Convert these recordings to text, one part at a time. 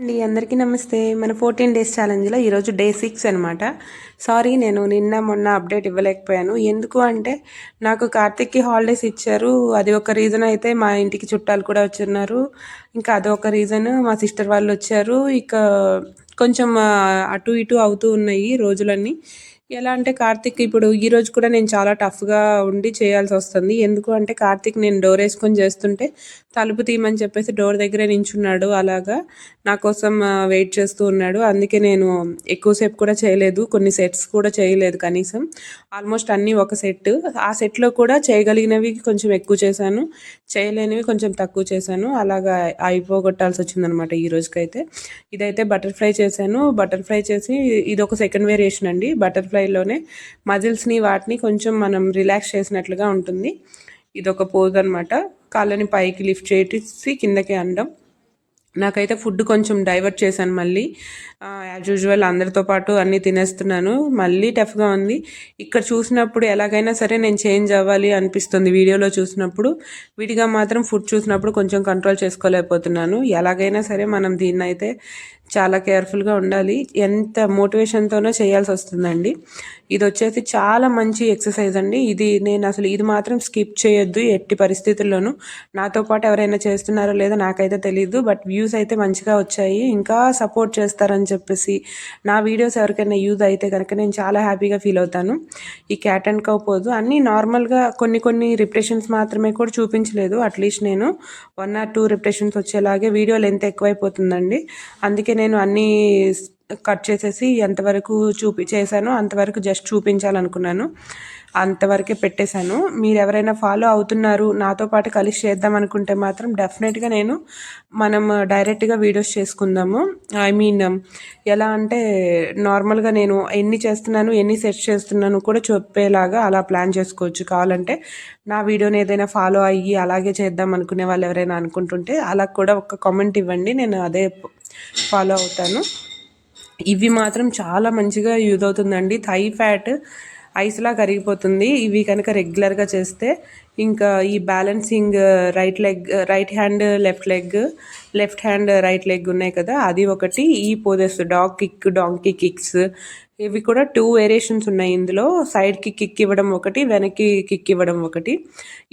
అందరికీ నమస్తే. మన 14 డేస్ ఛాలెంజ్లో ఈరోజు డే 6 అనమాట. సారీ, నేను నిన్న మొన్న అప్డేట్ ఇవ్వలేకపోయాను. ఎందుకు అంటే నాకు కార్తిక్కి హాలిడేస్ ఇచ్చారు. అది ఒక రీజన్ అయితే, మా ఇంటికి చుట్టాలు కూడా వచ్చున్నారు. ఇంకా అదొక రీజన్, మా సిస్టర్ వాళ్ళు వచ్చారు. ఇక కొంచెం అటు ఇటు అవుతూ ఉన్నాయి రోజులన్నీ. ఎలా అంటే కార్తిక్ ఇప్పుడు ఈరోజు కూడా నేను చాలా టఫ్గా ఉండి చేయాల్సి వస్తుంది. ఎందుకు అంటే కార్తిక్ నేను డోర్ వేసుకొని చేస్తుంటే తలుపు తీయమని చెప్పేసి డోర్ దగ్గరే నించున్నాడు. అలాగా నా కోసం వెయిట్ చేస్తూ ఉన్నాడు. అందుకే నేను ఎక్కువసేపు కూడా చేయలేదు, కొన్ని సెట్స్ కూడా చేయలేదు. కనీసం ఆల్మోస్ట్ అన్నీ ఒక సెట్. ఆ సెట్లో కూడా చేయగలిగినవి కొంచెం ఎక్కువ చేశాను, చేయలేనివి కొంచెం తక్కువ చేశాను. అలాగా అయిపోగొట్టాల్సి వచ్చిందనమాట ఈ రోజుకైతే. ఇదైతే బటర్ఫ్లై చేశాను. బటర్ఫ్లై చేసి ఇది ఒక సెకండ్ వేరియేషన్ అండి. బటర్ఫ్లైలోనే మజిల్స్ని వాటిని కొంచెం మనం రిలాక్స్ చేసినట్లుగా ఉంటుంది. ఇదొక పోజ్ అనమాట. కాళ్ళని పైకి లిఫ్ట్ చేసి కిందకి అనడం. నాకైతే ఫుడ్ కొంచెం డైవర్ట్ చేశాను మళ్ళీ. యాజ్ యూజువల్ అందరితో పాటు అన్నీ తినేస్తున్నాను. మళ్ళీ టఫ్గా ఉంది. ఇక్కడ చూసినప్పుడు ఎలాగైనా సరే నేను చేంజ్ అవ్వాలి అనిపిస్తుంది. వీడియోలో చూసినప్పుడు, విడిగా మాత్రం ఫుడ్ చూసినప్పుడు కొంచెం కంట్రోల్ చేసుకోలేకపోతున్నాను. ఎలాగైనా సరే మనం దీన్ని అయితే చాలా కేర్ఫుల్గా ఉండాలి. ఎంత మోటివేషన్తోనో చేయాల్సి వస్తుందండి. ఇది వచ్చేసి చాలా మంచి ఎక్సర్సైజ్ అండి. నేను అసలు ఇది మాత్రం స్కిప్ చేయొద్దు ఎట్టి పరిస్థితుల్లోనూ. నాతో పాటు ఎవరైనా చేస్తున్నారో లేదో నాకైతే తెలియదు, బట్ వ్యూస్ అయితే మంచిగా వచ్చాయి. ఇంకా సపోర్ట్ చేస్తారని చెప్పేసి నా వీడియోస్ ఎవరికైనా యూజ్ అయితే కనుక నేను చాలా హ్యాపీగా ఫీల్ అవుతాను. ఈ క్యాట్ అండ్ కౌ పోజు అన్నీ నార్మల్గా కొన్ని రిప్రెషన్స్ మాత్రమే కూడా చూపించలేదు. అట్లీస్ట్ నేను 1 or 2 రిప్రెషన్స్ వచ్చేలాగే వీడియో లెంత్ ఎక్కువైపోతుందండి. అందుకే నేను అన్నీ కట్ చేసేసి ఎంతవరకు చేశానో అంతవరకు జస్ట్ చూపించాలనుకున్నాను, అంతవరకే పెట్టేశాను. మీరు ఎవరైనా ఫాలో అవుతున్నారు, నాతో పాటు కలిసి చేద్దాం అనుకుంటే మాత్రం డెఫినెట్గా మనం డైరెక్ట్గా వీడియోస్ చేసుకుందాము. ఐ మీన్ ఎలా అంటే నార్మల్గా నేను ఎన్ని చేస్తున్నాను, ఎన్ని సెట్ చేస్తున్నాను కూడా చెప్పేలాగా అలా ప్లాన్ చేసుకోవచ్చు. కావాలంటే నా వీడియోని ఏదైనా ఫాలో అయ్యి అలాగే చేద్దాం అనుకునే వాళ్ళు ఎవరైనా అనుకుంటుంటే అలా కూడా ఒక కామెంట్ ఇవ్వండి, నేను అదే ఫాలో అవుతాను. ఇవి మాత్రం చాలా మంచిగా యూజ్ అవుతుందండి. థై ఫ్యాట్ ఐస్లా కరిగిపోతుంది ఇవి కనుక రెగ్యులర్గా చేస్తే. ఇంకా ఈ balancing right hand left hand right leg ఉన్నాయి కదా, అది ఒకటి. ఈ పోజెస్ డాంకీ కిక్స్ ఇవి కూడా 2 వేరియేషన్స్ ఉన్నాయి ఇందులో. సైడ్కి కిక్ ఇవ్వడం ఒకటి, వెనక్కి కిక్ ఇవ్వడం ఒకటి.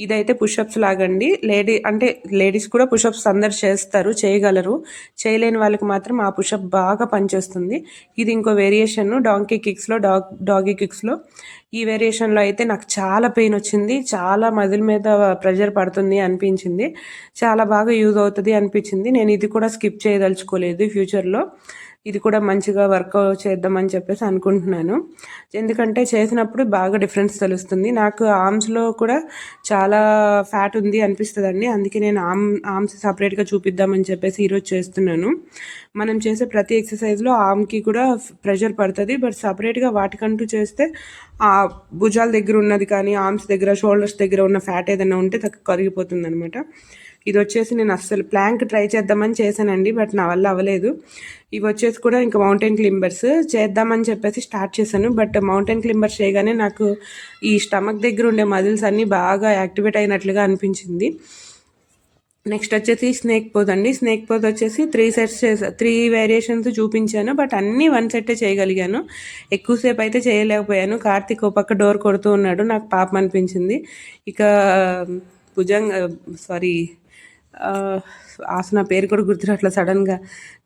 ఇదైతే పుషప్స్ లాగండి. లేడీస్ కూడా పుషప్స్ అందరు చేస్తారు, చేయగలరు. చేయలేని వాళ్ళకి మాత్రం ఆ పుషప్ బాగా పనిచేస్తుంది. ఇది ఇంకో వేరియేషన్ డాంకీ కిక్స్లో, డాగీ కిక్స్లో. ఈ వేరియేషన్లో అయితే నాకు చాలా పెయిన్ వచ్చింది, చాలా మజిల్ మీద ప్రెషర్ పడుతుంది అనిపించింది, చాలా బాగా యూజ్ అవుతుంది అనిపించింది. నేను ఇది కూడా స్కిప్ చేయదలుచుకోలేదు. ఫ్యూచర్లో ఇది కూడా మంచిగా వర్కౌట్ చేద్దామని చెప్పేసి అనుకుంటున్నాను. ఎందుకంటే చేసినప్పుడు బాగా డిఫరెన్స్ తెలుస్తుంది. నాకు ఆర్మ్స్లో కూడా చాలా ఫ్యాట్ ఉంది అనిపిస్తుందండి. అందుకే నేను ఆర్మ్స్ సపరేట్గా చూపిద్దామని చెప్పేసి ఈరోజు చేస్తున్నాను. మనం చేసే ప్రతి ఎక్సర్సైజ్లో ఆర్మ్కి కూడా ప్రెషర్ పడుతుంది, బట్ సపరేట్గా వాటికంటూ చేస్తే ఆ భుజాల దగ్గర ఉన్నది కానీ, ఆర్మ్స్ దగ్గర, షోల్డర్స్ దగ్గర ఉన్న ఫ్యాట్ ఏదైనా ఉంటే కరిగిపోతుంది అనమాట. ఇది వచ్చేసి నేను అస్సలు ప్లాంక్ ట్రై చేద్దామని చేశానండి, బట్ నా వల్ల అవ్వలేదు. ఇవి వచ్చేసి కూడా ఇంకా మౌంటైన్ క్లింబర్స్ చేద్దామని చెప్పేసి స్టార్ట్ చేశాను. బట్ మౌంటైన్ క్లింబర్స్ చేయగానే నాకు ఈ స్టమక్ దగ్గర ఉండే మజిల్స్ అన్నీ బాగా యాక్టివేట్ అయినట్లుగా అనిపించింది. నెక్స్ట్ వచ్చేసి స్నేక్ పోజ్ అండి. స్నేక్ పోజ్ వచ్చేసి 3 వేరియేషన్స్ చూపించాను, బట్ అన్నీ 1 సెట్టే చేయగలిగాను. ఎక్కువసేపు అయితే చేయలేకపోయాను. కార్తిక్ ఒక పక్క డోర్ కొడుతూ ఉన్నాడు, నాకు పాపం అనిపించింది. ఇక ఆసన పేరు కూడా గుర్తురాట్లా సడన్గా.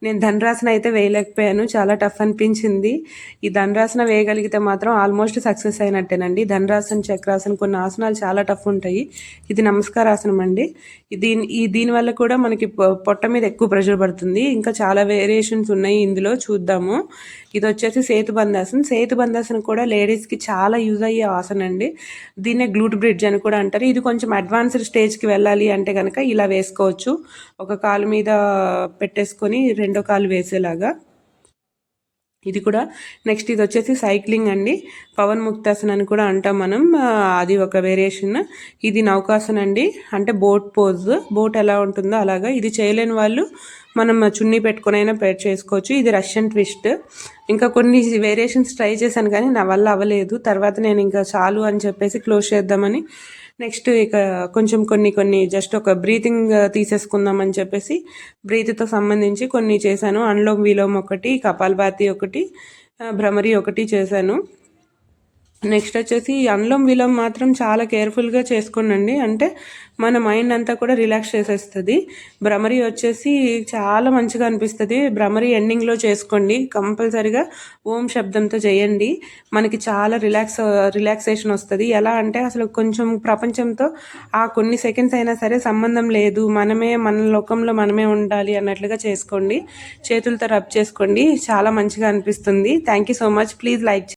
నేను ధనురాసన అయితే వేయలేకపోయాను, చాలా టఫ్ అనిపించింది. ఈ ధనురాసన వేయగలిగితే మాత్రం ఆల్మోస్ట్ సక్సెస్ అయినట్టేనండి. ధనురాసన, చక్రాసన కొన్ని ఆసనాలు చాలా టఫ్ ఉంటాయి. ఇది నమస్కారాసనం అండి. దీనివల్ల కూడా మనకి పొట్ట మీద ఎక్కువ ప్రెషర్ పడుతుంది. ఇంకా చాలా వేరియేషన్స్ ఉన్నాయి ఇందులో, చూద్దాము. ఇది వచ్చేసి సేతుబంధాసనం కూడా లేడీస్కి చాలా యూజ్ అయ్యే ఆసన అండి. దీన్నే గ్లూట్ బ్రిడ్జ్ అని కూడా అంటారు. ఇది కొంచెం అడ్వాన్స్డ్ స్టేజ్కి వెళ్ళాలి అంటే కనుక ఇలా వేసుకోవచ్చు. ఒక కాలు మీద పెట్టేసుకొని రెండో కాలు వేసేలాగా. ఇది కూడా నెక్స్ట్ ఇది వచ్చేసి సైక్లింగ్ అండి. పవన్ ముక్తాసన్ అని కూడా అంటాం మనం, అది ఒక వేరియేషన్. ఇది నౌకాసన్ అండి, అంటే బోట్ పోజ్, బోట్ ఎలా ఉంటుందో అలాగా. ఇది చేయలేని వాళ్ళు మనం చున్నీ పెట్టుకునైనా చేసుకోవచ్చు. ఇది రష్యన్ ట్విస్ట్. ఇంకా కొన్ని వేరియేషన్స్ ట్రై చేశాను కానీ నా వల్ల అవ్వలేదు. తర్వాత నేను ఇంకా చాలు అని చెప్పేసి క్లోజ్ చేద్దామని నెక్స్ట్ ఇక కొంచెం కొన్ని జస్ట్ ఒక బ్రీతింగ్ తీసేసుకుందాం అని చెప్పేసి బ్రీత్తో సంబంధించి కొన్ని చేశాను. అనులోమ్ విలోమ్ ఒకటి, కపాలభాతి ఒకటి, భ్రమరి ఒకటి చేశాను. నెక్స్ట్ వచ్చేసి అనులోమ్ విలోమ్ మాత్రం చాలా కేర్ఫుల్గా చేసుకోండి, అంటే మన మైండ్ అంతా కూడా రిలాక్స్ చేసేస్తుంది. భ్రమరి వచ్చేసి చాలా మంచిగా అనిపిస్తుంది. భ్రమరి ఎండింగ్లో చేసుకోండి, కంపల్సరిగా ఓం శబ్దంతో చేయండి. మనకి చాలా రిలాక్సేషన్ వస్తుంది. ఎలా అంటే అసలు కొంచెం ప్రపంచంతో ఆ కొన్ని సెకండ్స్ అయినా సరే సంబంధం లేదు, మన లోకంలో మనమే ఉండాలి అన్నట్లుగా చేసుకోండి. చేతులతో రబ్ చేసుకోండి, చాలా మంచిగా అనిపిస్తుంది. Thank you so much. Please like